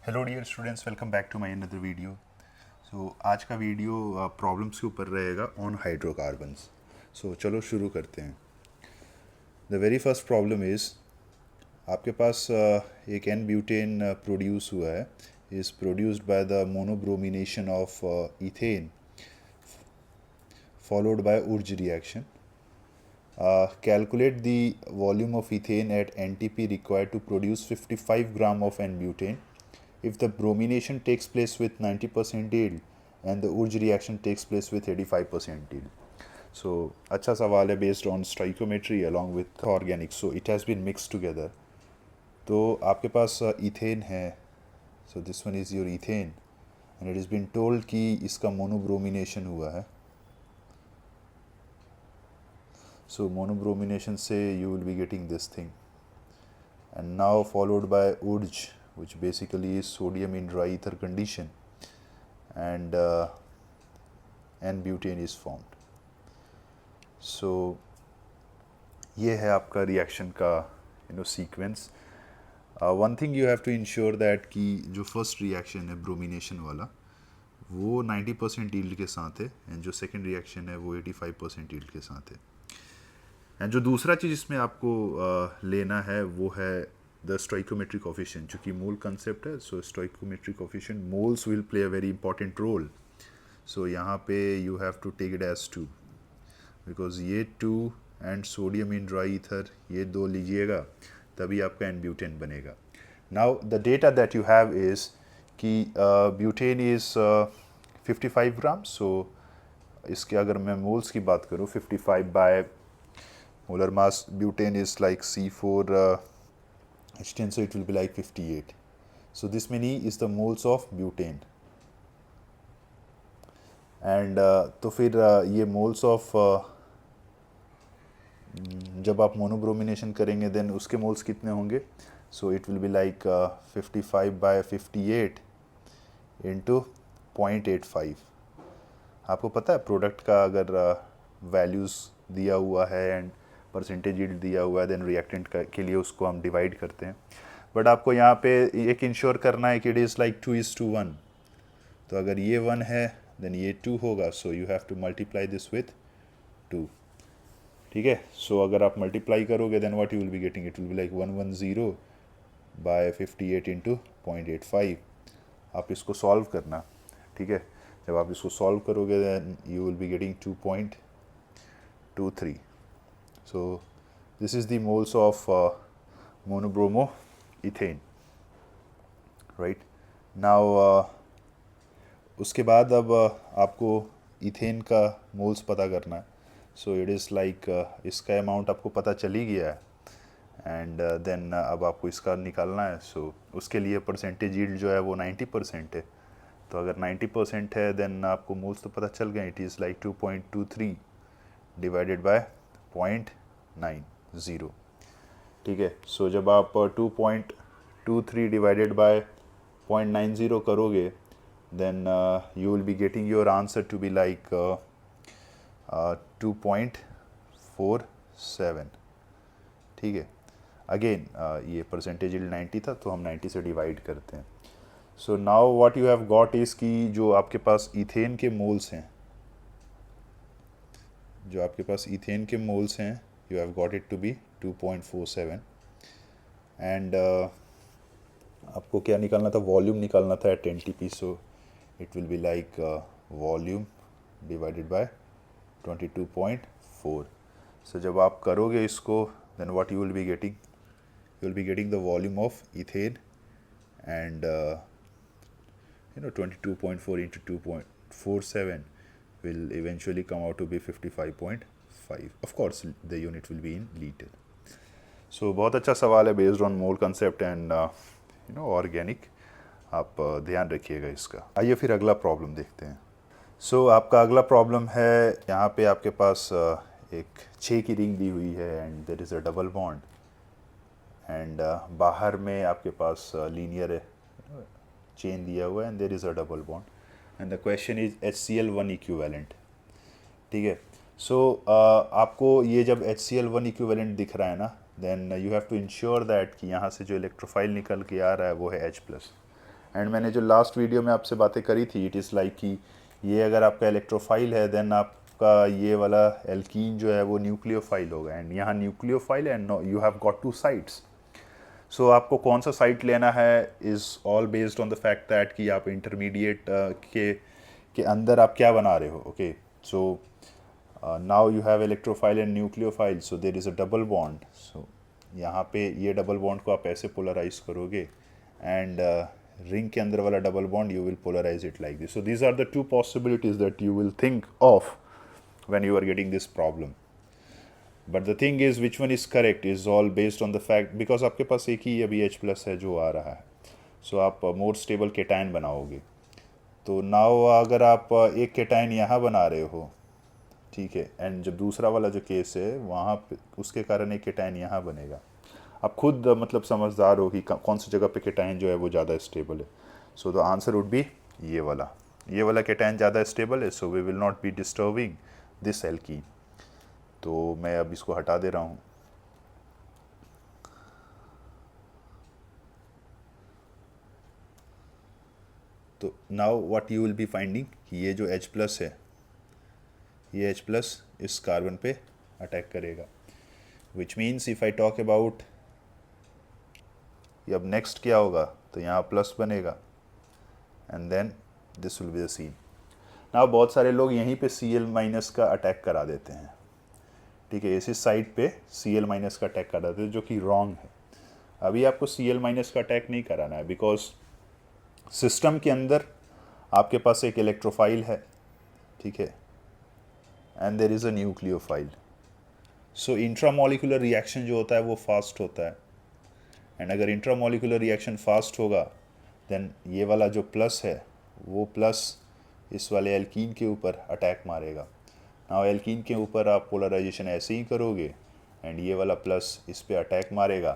Hello dear students, welcome back to my another video. आज का video problems के ऊपर रहेगा ऑन हाइड्रोकार्बन्स। चलो शुरू करते हैं। The very first problem is, आपके पास एक एन ब्यूटेन प्रोड्यूस हुआ है, is produced by the monobromination of ethane followed by Urja reaction. Calculate the volume of ethane at NTP required to produce 55 gram of N-butane if the bromination takes place with 90% yield and the Urge reaction takes place with 85% yield. So, अच्छा सवाल है based on stoichiometry along with organics. So, it has been mixed together. तो आपके पास ethane है. So, this one is your ethane and it has been told कि इसका monobromination हुआ है. So monobromination say you will be getting this thing, and now followed by urge, which basically is sodium in dry ether condition, and N-butane is formed. So ये है आपका reaction का sequence. One thing you have to ensure that कि जो first reaction है bromination वाला वो 90% yield के साथ है, एंड जो सेकेंड रिएक्शन है वो 85% यील्ड के साथ है. एंड जो दूसरा चीज़ इसमें आपको लेना है वो है द स्टोइकोमेट्रिक कोफिशिएंट, जो कि मोल कंसेप्ट है. So stoichiometric coefficient, moles will play a very important role. So यहाँ पे you have to take it as 2, because ये 2 and sodium in dry ether ये 2 लीजिएगा तभी आपका एन ब्यूटेन बनेगा. Now the data that you have is कि butane is 55 gram. सो इसके अगर मैं मोल्स की बात करूँ, 55 by molar mass butane is like C4 H10, so it will be like 58. So this many is the moles of butane. And तो फिर ये moles of जब आप मोनोब्रोमिनेशन करेंगे देन उसके मोल्स कितने होंगे. So it will be like 55 by 58 into 0.85. आपको पता है प्रोडक्ट का अगर वैल्यूज़ दिया हुआ है एंड परसेंटेज यील्ड दिया हुआ है देन रिएक्टेंट के लिए उसको हम डिवाइड करते हैं. बट आपको यहाँ पे एक इंश्योर करना है कि इट इज़ लाइक 2:1. तो अगर ये 1 है देन ये 2 होगा. So you have to multiply this with 2. ठीक है. सो अगर आप मल्टीप्लाई करोगे then what you will be getting, it will be like 110 by 58 into 0.85. आप इसको सॉल्व करना. ठीक है. जब आप इसको सॉल्व करोगे then you will be getting 2.23. So this is the moles of monobromo ethane, right? Now उसके बाद अब आपको इथेन का मोल्स पता करना है. सो इट इज़ लाइक इसका अमाउंट आपको पता चल ही गया है एंड देन अब आपको इसका निकालना है. सो उसके लिए परसेंटेज यील्ड जो है वो 90% है. तो अगर 90% है देन आपको मोल्स तो पता चल गए. It is like 2.23 divided by 0.90. ठीक है. सो जब आप 2.23 डिवाइडेड बाय 0.90 करोगे then you will be getting your answer to be like 2.47. ठीक है. अगेन ये परसेंटेज यील्ड 90 था तो हम 90 से डिवाइड करते हैं. So now what you have got is कि जो आपके पास इथेन के मोल्स हैं, जो आपके पास इथेन के मोल्स हैं, you have got it to be 2.47. And आपको क्या निकालना था, वॉल्यूम निकालना था at NTP. So it will be like volume divided by 22.4. So जब आप करोगे इसको then what you will be getting, you will be getting the volume of ethane and 22.4 into 2.47 will eventually come out to be 55.5. Of course the unit will be in liter. So बहुत अच्छा सवाल है based on mole concept and organic. आप ध्यान रखिएगा इसका. आइए फिर अगला प्रॉब्लम देखते हैं. सो आपका अगला प्रॉब्लम है, यहाँ पे आपके पास एक 6 की रिंग दी हुई है and there is a double bond and बाहर में आपके पास लीनियर चेन दिया हुआ है and there is a double bond and the question is HCl1 equivalent. ठीक है. सो आपको ये जब HCl1 इक्विवेलेंट दिख रहा है ना then you have to ensure that कि यहाँ से जो इलेक्ट्रोफाइल निकल के आ रहा है वो है H+. एंड मैंने जो लास्ट वीडियो में आपसे बातें करी थी, इट इज़ लाइक कि ये अगर आपका इलेक्ट्रोफाइल है देन आपका ये वाला एल्कीन जो है वो न्यूक्लियोफाइल होगा, एंड यहाँ nucleophile and you have got 2 sides. So आपको कौन सा साइट लेना है is all based on the fact that कि आप इंटरमीडिएट के अंदर आप क्या बना रहे हो। Okay, so now you have electrophile and nucleophile, so there is a double bond. So यहाँ पे ये डबल बॉन्ड को आप ऐसे पोलराइज करोगे, एंड रिंग के अंदर वाला double bond you will polarise it like this. So these are the 2 possibilities that you will think of when you are getting this problem. But the thing is which one is correct is all based on the fact, because आपके पास एक ही अभी H plus है जो आ रहा है। सो आप more stable cation बनाओगे। तो नाउ अगर आप एक केटायन यहाँ बना रहे हो, ठीक है, एंड जब दूसरा वाला जो केस है वहाँ पे उसके कारण एक केटायन यहाँ बनेगा। आप खुद मतलब समझदार हो कि कौन सी जगह पे केटायन जो है वो ज़्यादा स्टेबल है। So the answer would be ये वाला केटायन ज़्यादा स्टेबल है, so we will not be disturbing this alkene. तो मैं अब इसको हटा दे रहा हूँ। तो now what you will be finding कि ये जो H प्लस है, ये H प्लस इस कार्बन पे अटैक करेगा, which means if I talk about अब नेक्स्ट क्या होगा, तो यहाँ प्लस बनेगा and then this will B the scene. Now बहुत सारे लोग यहीं पे Cl माइनस का अटैक करा देते हैं, ठीक है, इसी साइड पे Cl माइनस का अटैक करा देते हैं, जो कि रॉन्ग है। अभी आपको Cl माइनस का अटैक नहीं कराना है, बिकॉज सिस्टम के अंदर आपके पास एक इलेक्ट्रोफाइल है, ठीक है, and there is a nucleophile. So intramolecular reaction जो होता है वो फास्ट होता है, एंड अगर इंट्रामोलिकुलर रिएक्शन फास्ट होगा देन ये वाला जो प्लस है वो प्लस इस वाले एल्कीन के ऊपर अटैक मारेगा। नाउ एल्कीन के ऊपर आप पोलराइजेशन ऐसे ही करोगे एंड ये वाला प्लस इस पे अटैक मारेगा,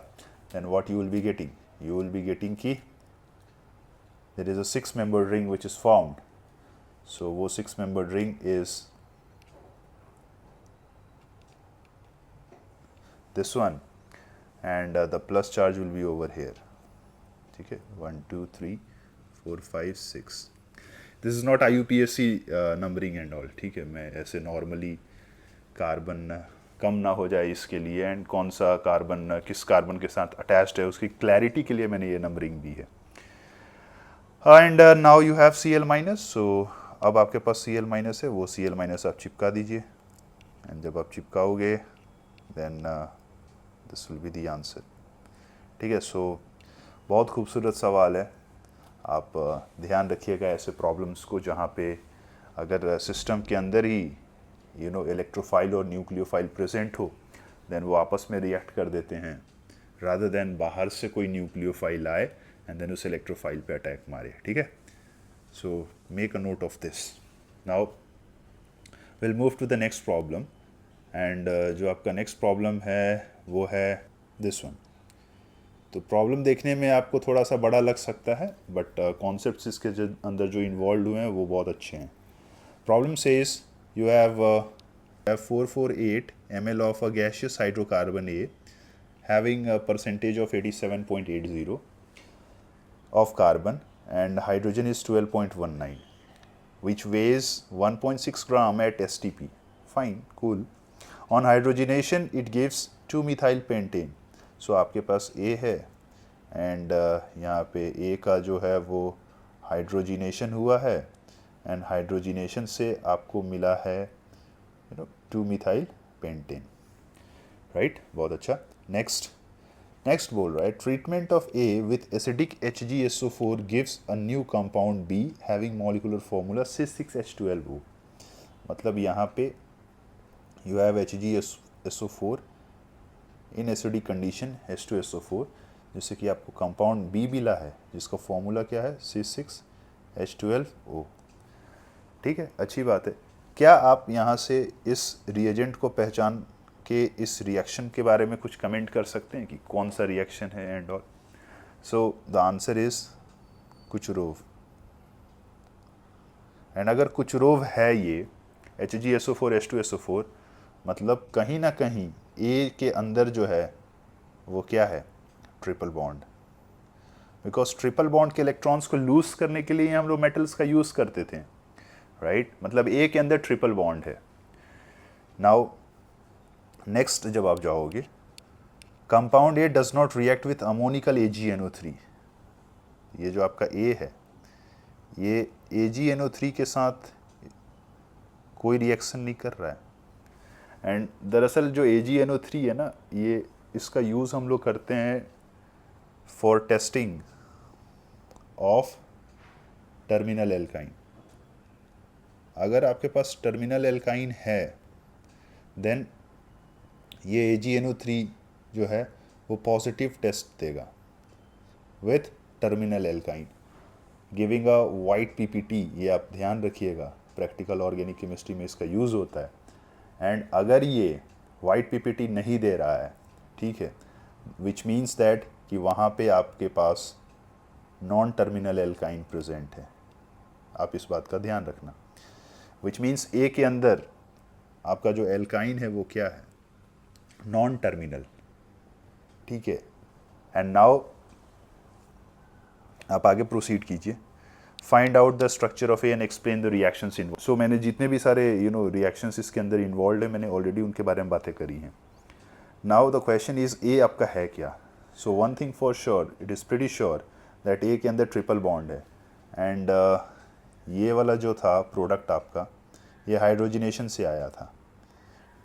then what you will be getting कि there is a 6 membered ring which is formed. So वो 6 membered ring is this one, and the plus charge will be over here, ठीक है, 1 2 3 4 5 6। This is not IUPAC numbering and all, ठीक है, मैं ऐसे normally carbon कम ना हो जाए इसके लिए, एंड कौन सा कार्बन किस कार्बन के साथ अटैच्ड है उसकी क्लैरिटी के लिए मैंने ये नंबरिंग दी है। And now you have Cl minus. So अब आपके पास Cl माइनस है, वो Cl माइनस आप चिपका दीजिए, एंड जब आप चिपकाओगे then this will be the answer, ठीक है। सो बहुत खूबसूरत सवाल है, आप ध्यान रखिएगा ऐसे प्रॉब्लम्स को जहाँ पे अगर सिस्टम के अंदर ही इलेक्ट्रोफाइल और न्यूक्लियोफाइल प्रेजेंट हो देन वो आपस में रिएक्ट कर देते हैं, रादर देन बाहर से कोई न्यूक्लियोफाइल आए एंड देन उस इलेक्ट्रोफाइल पे अटैक मारे, ठीक है। So make a note of this. Now will move to the next problem, and जो आपका नेक्स्ट प्रॉब्लम है वो है दिस वन। तो प्रॉब्लम देखने में आपको थोड़ा सा बड़ा लग सकता है, बट कॉन्सेप्ट्स इसके अंदर जो इन्वॉल्व हुए हैं वो बहुत अच्छे हैं। Problem says you have 448 ml of a gaseous hydrocarbon A having a percentage of 87.80 of carbon and hydrogen is 12.19, which weighs 1.6 gram at STP. Fine, cool. On hydrogenation it gives 2-methyl pentane. So आपके पास A है and यहाँ पे A का जो है वो hydrogenation हुआ है, एंड हाइड्रोजिनेशन से आपको मिला है 2-methyl pentane, राइट, बहुत अच्छा। नेक्स्ट बोल रहा है treatment of A with acidic HgSO4 gives a new compound B having molecular formula C6H12O। मतलब यहाँ पे you have HgSO4 in acidic condition H2SO4, जिससे कि आपको कंपाउंड B मिला है जिसका फॉर्मूला क्या है C6H12O, ठीक है, अच्छी बात है। क्या आप यहाँ से इस रिएजेंट को पहचान के इस रिएक्शन के बारे में कुछ कमेंट कर सकते हैं कि कौन सा रिएक्शन है and all? So the answer is Kucherov, and अगर कुचरोव है ये HgSO4 H2SO4, मतलब कहीं ना कहीं A के अंदर जो है वो क्या है, triple bond. Because triple bond के इलेक्ट्रॉन्स को लूज करने के लिए हम लोग मेटल्स का यूज़ करते थे, राइट मतलब ए के अंदर ट्रिपल बॉन्ड है। नाउ नेक्स्ट जब आप जाओगे, compound A does not react with ammoniacal AgNO3, ये जो आपका ए है ये AgNO3 के साथ कोई रिएक्शन नहीं कर रहा है। एंड दरअसल जो AgNO3 है ना, ये इसका यूज़ हम लोग करते हैं for testing of terminal alkyne. अगर आपके पास टर्मिनल एल्काइन है देन ये AgNO3 जो है वो पॉजिटिव टेस्ट देगा with terminal alkyne giving a white PPT। ये आप ध्यान रखिएगा, प्रैक्टिकल ऑर्गेनिक केमिस्ट्री में इसका यूज़ होता है। एंड अगर ये वाइट PPT नहीं दे रहा है, ठीक है, विच मीन्स दैट कि वहाँ पे आपके पास नॉन टर्मिनल एल्काइन प्रेजेंट है। आप इस बात का ध्यान रखना। विच मीन्स ए के अंदर आपका जो एल्काइन है वो क्या है, नॉन टर्मिनल, ठीक है। एंड नाउ आप आगे प्रोसीड कीजिए, find out the structure of A and explain the reactions involve. सो मैंने जितने भी सारे रिएक्शंस इसके अंदर इन्वॉल्व है, मैंने ऑलरेडी उनके बारे में बातें करी हैं। Now the question is A आपका है क्या। So one thing for sure, it is pretty sure that A के अंदर ट्रिपल बॉन्ड है। एंड ये वाला जो था प्रोडक्ट आपका, ये हाइड्रोजनेशन से आया था,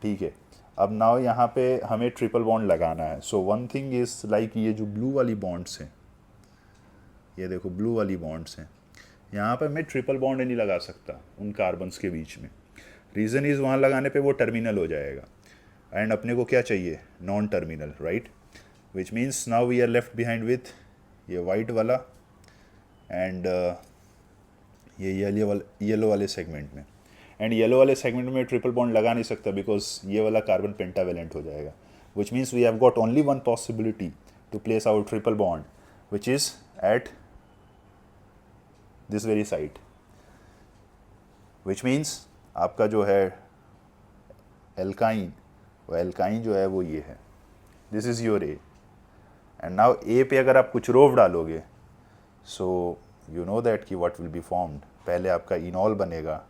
ठीक है। अब नाउ यहाँ पे हमें ट्रिपल बॉन्ड लगाना है। सो वन थिंग इज़ लाइक ये जो ब्लू वाली बॉन्ड्स हैं, ये देखो ब्लू वाली बॉन्ड्स हैं, यहाँ पर मैं ट्रिपल बॉन्ड नहीं लगा सकता उन कार्बन्स के बीच में। रीज़न इज़ वहाँ लगाने पे वो टर्मिनल हो जाएगा एंड अपने को क्या चाहिए, non terminal, right. Which means now we are left behind with ये वाइट वाला एंड ये येलो वाले सेगमेंट में। एंड येलो वाले सेगमेंट में ट्रिपल बॉन्ड लगा नहीं सकता बिकॉज ये वाला कार्बन पेंटावेलेंट हो जाएगा। Which means we have got only one possibility to place our triple bond which is at this very site. Which means आपका जो है एल्काइन, वो एल्काइन जो है वो ये है, this is your A. And now A पे अगर आप कुछ रोव डालोगे, सो यू नो दैट कि व्हाट विल बी फॉर्म्ड। पहले आपका इनॉल बनेगा,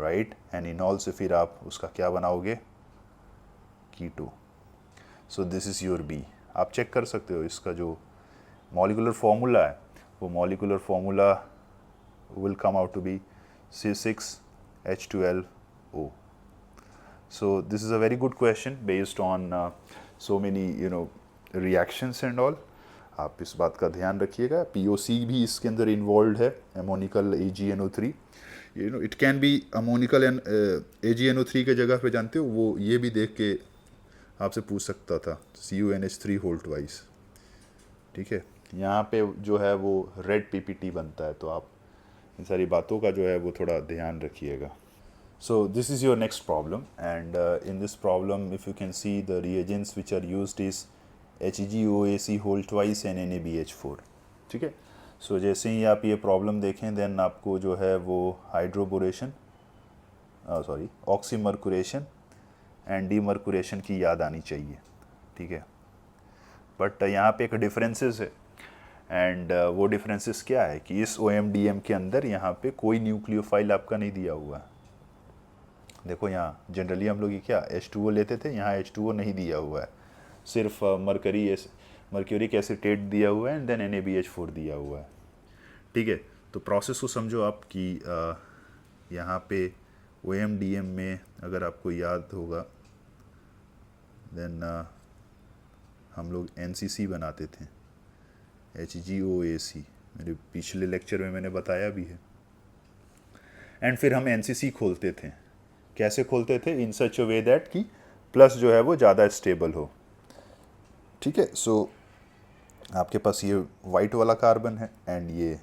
राइट, एंड इनॉल से फिर आप उसका क्या बनाओगे, keto. So this is your B. आप चेक कर सकते हो इसका जो मॉलिकुलर फॉर्मूला है, वो molecular formula will come out to be C6H12O. So this is a very good question based on so many reactions and all. आप इस बात का ध्यान रखिएगा। POC भी इसके अंदर इन्वॉल्व है, ammoniacal AgNO3। It can be ammoniacal and AgNO3 के जगह पे जानते हो वो ये भी देख के आपसे पूछ सकता था, CuNH3 होल ट्वाइस, ठीक है। यहाँ पे जो है वो रेड PPT बनता है, तो आप इन सारी बातों का जो है वो थोड़ा ध्यान रखिएगा। So this is your next problem and in this problem if you can see the reagents which are used is HgOAc whole twice and NaBH4, ठीक है। सो जैसे ही आप ये प्रॉब्लम देखें देन आपको जो है वो हाइड्रोबोरेशन ऑक्सीमर्कुरेशन एंड डीमर्कुरेशन की याद आनी चाहिए, ठीक है। बट यहाँ पे एक डिफरेंसेस है एंड वो डिफरेंसेस क्या है कि इस OMDM के अंदर यहाँ पे कोई न्यूक्लियोफाइल आपका नहीं दिया हुआ है। देखो यहाँ जनरली हम लोग ये क्या H2O लेते थे, यहाँ H2O नहीं दिया हुआ है, सिर्फ मर्क्यूरिक एसिटेट दिया हुआ है एंड देन NaBH4 दिया हुआ है, ठीक है। तो प्रोसेस को समझो आप कि यहाँ पे OMDM में अगर आपको याद होगा देन हम लोग NCC बनाते थे, HgOAc, मेरे पिछले लेक्चर में मैंने बताया भी है। एंड फिर हम NCC खोलते थे, कैसे खोलते थे, इन सच अ वे दैट कि प्लस जो है वो ज़्यादा स्टेबल हो, ठीक है। सो आपके पास ये वाइट वाला कार्बन है एंड ये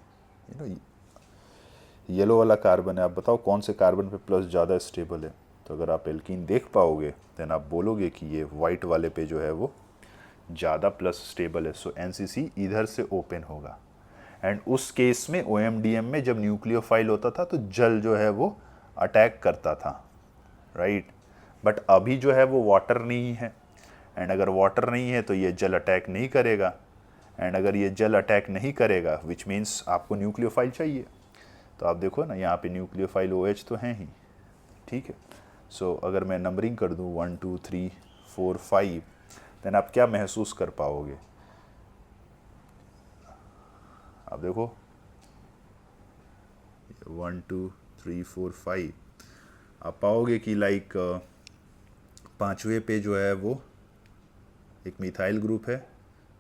येलो वाला कार्बन है। आप बताओ कौन से कार्बन पे प्लस ज़्यादा स्टेबल है। तो अगर आप एल्कीन देख पाओगे देन आप बोलोगे कि ये वाइट वाले पे जो है वो ज़्यादा प्लस स्टेबल है। सो NCC इधर से ओपन होगा एंड उस केस में OMDM में जब न्यूक्लियोफाइल होता था तो जल जो है वो अटैक करता था, राइट। बट अभी जो है वो वाटर नहीं है एंड अगर वाटर नहीं है तो ये जल अटैक नहीं करेगा एंड अगर ये जेल अटैक नहीं करेगा विच मीन्स आपको न्यूक्लियोफाइल चाहिए। तो आप देखो ना यहाँ पे न्यूक्लियोफाइल OH तो हैं ही, ठीक है। सो अगर मैं नंबरिंग कर दूँ 1 2 3 4 5, देन आप क्या महसूस कर पाओगे? आप देखो 1 2 3 4 5, आप पाओगे कि लाइक पाँचवें पे जो है वो एक मिथाइल ग्रुप है,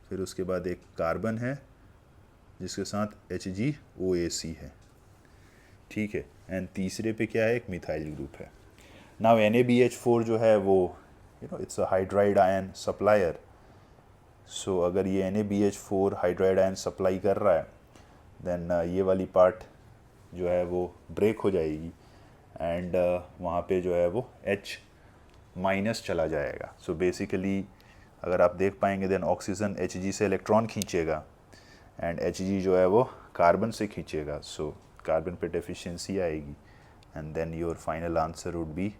फिर उसके बाद एक कार्बन है जिसके साथ HgOAC है, ठीक है। एंड तीसरे पे क्या है? एक मिथाइल ग्रुप है। नाउ NaBH4 जो है वो it's a hydride ion supplier. सो अगर ये NaBH4 हाइड्राइड आयन सप्लाई कर रहा है देन ये वाली पार्ट जो है वो ब्रेक हो जाएगी एंड वहाँ पे जो है वो H- चला जाएगा। सो बेसिकली अगर आप देख पाएंगे देन ऑक्सीजन Hg से इलेक्ट्रॉन खींचेगा एंड Hg जो है वो कार्बन से खींचेगा। सो कार्बन पे डेफिशिएंसी आएगी and then your final answer would be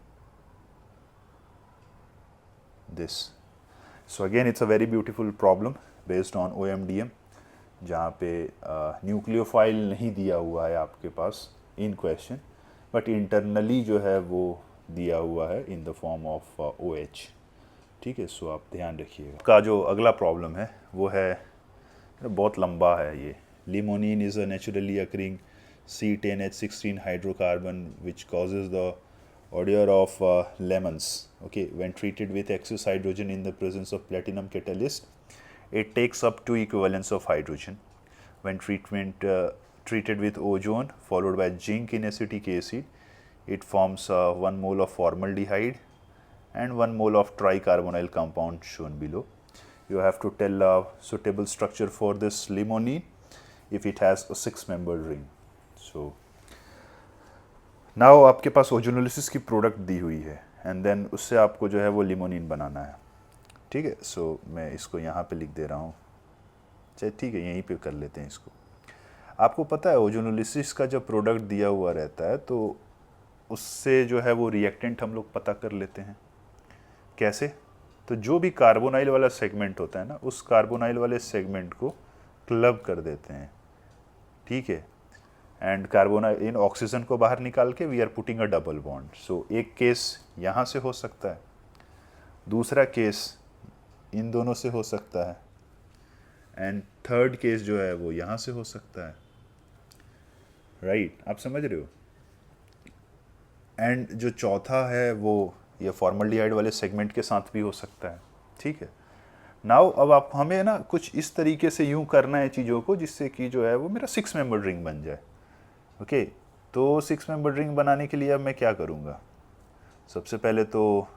this. So again it's a very beautiful problem based on OMDM, जहाँ पे न्यूक्लियोफाइल नहीं दिया हुआ है आपके पास इन क्वेश्चन, बट इंटरनली जो है वो दिया हुआ है in the form of OH, ठीक है। सो आप ध्यान रखिएगा। का जो अगला प्रॉब्लम है वो है, बहुत लंबा है ये। Limonene is a naturally occurring C10H16 hydrocarbon which causes the odor of lemons, okay, when treated with excess hydrogen in the presence of platinum catalyst. It takes up 2 equivalents of hydrogen. When treated with ozone followed by zinc in acetic acid, it forms 1 mole of formaldehyde and 1 mole of tricarbonyl compound shown below. You have to tell a suitable structure for this limonene if it has a 6-membered ring. So now आपके पास ozonolysis की product दी हुई है and then उससे आपको जो है वो limonin बनाना है, ठीक है। सो मैं इसको यहाँ पे लिख दे रहा हूँ, चलिए ठीक है यहीं पे कर लेते हैं इसको। आपको पता है ओजोनोलिसिस का जब प्रोडक्ट दिया हुआ रहता है तो उससे जो है वो रिएक्टेंट हम लोग पता कर लेते हैं। कैसे? तो जो भी कार्बोनाइल वाला सेगमेंट होता है ना, उस कार्बोनाइल वाले सेगमेंट को क्लब कर देते हैं, ठीक है। एंड कार्बोनाइल इन ऑक्सीजन को बाहर निकाल के we are putting a double bond. So एक केस यहाँ से हो सकता है, दूसरा केस इन दोनों से हो सकता है एंड थर्ड केस जो है वो यहाँ से हो सकता है, राइट आप समझ रहे हो। एंड जो चौथा है वो ये फॉर्मल्डिहाइड वाले सेगमेंट के साथ भी हो सकता है, ठीक है। नाउ अब आप हमें ना कुछ इस तरीके से यूं करना है चीज़ों को जिससे कि जो है वो मेरा 6-membered रिंग बन जाए, ओके। तो 6-membered रिंग बनाने के लिए अब मैं क्या करूँगा? सबसे पहले तो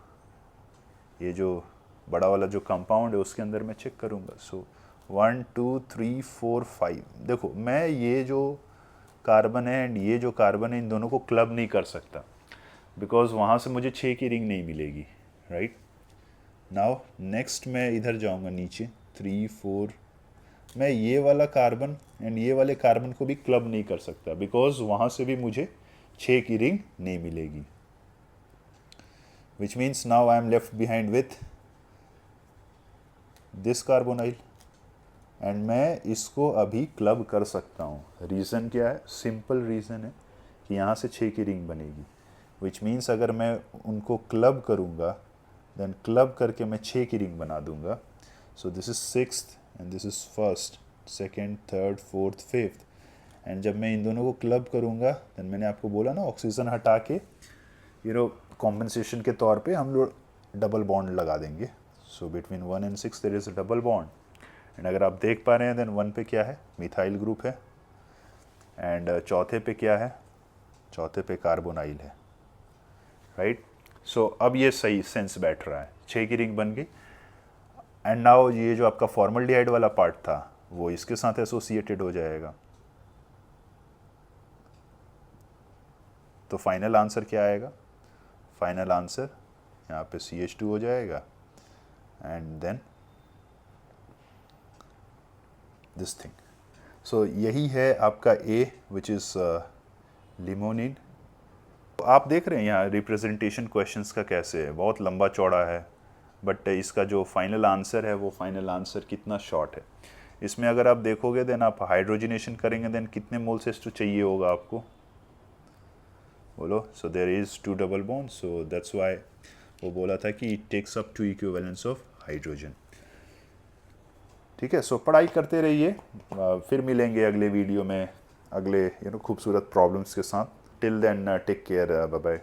ये जो बड़ा वाला जो कंपाउंड है उसके अंदर मैं चेक करूँगा। सो 1 2 3 4 5, देखो मैं ये जो कार्बन है एंड ये जो कार्बन है इन दोनों को क्लब नहीं कर सकता बिकॉज वहाँ से मुझे 6 की रिंग नहीं मिलेगी, राइट। नाउ नेक्स्ट मैं इधर जाऊँगा नीचे 3 4, मैं ये वाला कार्बन एंड ये वाले कार्बन को भी क्लब नहीं कर सकता बिकॉज वहाँ से भी मुझे 6 की रिंग नहीं मिलेगी, विच means now I am left behind with this carbonyl and मैं इसको अभी क्लब कर सकता हूँ। रीज़न क्या है? सिंपल रीज़न है कि यहाँ से 6 की रिंग बनेगी, विच मीन्स अगर मैं उनको क्लब करूँगा देन क्लब करके मैं 6 की रिंग बना दूँगा। सो this is 6th and this is 1st, 2nd, 3rd, 4th, 5th and जब मैं इन दोनों को क्लब करूँगा देन मैंने आपको बोला ना ऑक्सीजन हटा के कॉम्पनसेशन के तौर पे हम लोग डबल बॉन्ड लगा देंगे। So between 1 and 6 there is a double bond and अगर आप देख पा रहे हैं देन 1 पे क्या है? मिथाइल ग्रुप है एंड चौथे पे क्या है? चौथे पे कार्बोनाइल है, राइट। सो अब ये सही सेंस बैठ रहा है, 6 की रिंग बन गई एंड नाउ ये जो आपका फॉर्मल्डिहाइड वाला पार्ट था वो इसके साथ एसोसिएटेड हो जाएगा। तो फाइनल आंसर क्या आएगा? फाइनल आंसर यहाँ पे CH2 हो जाएगा एंड देन दिस थिंग। सो यही है आपका A विच इज़ लिमोनिन। आप देख रहे हैं यहाँ रिप्रेजेंटेशन क्वेश्चंस का कैसे है, बहुत लंबा चौड़ा है बट इसका जो फाइनल आंसर है वो फाइनल आंसर कितना शॉर्ट है। इसमें अगर आप देखोगे देन आप हाइड्रोजनेशन करेंगे देन कितने मोल्स H2 चाहिए होगा आपको, बोलो। So there is 2 double bond, so that's why वो बोला था कि it takes up 2 equivalence of hydrogen. ठीक है, सो पढ़ाई करते रहिए, फिर मिलेंगे अगले वीडियो में अगले खूबसूरत प्रॉब्लम्स के साथ। Till then take care, bye bye.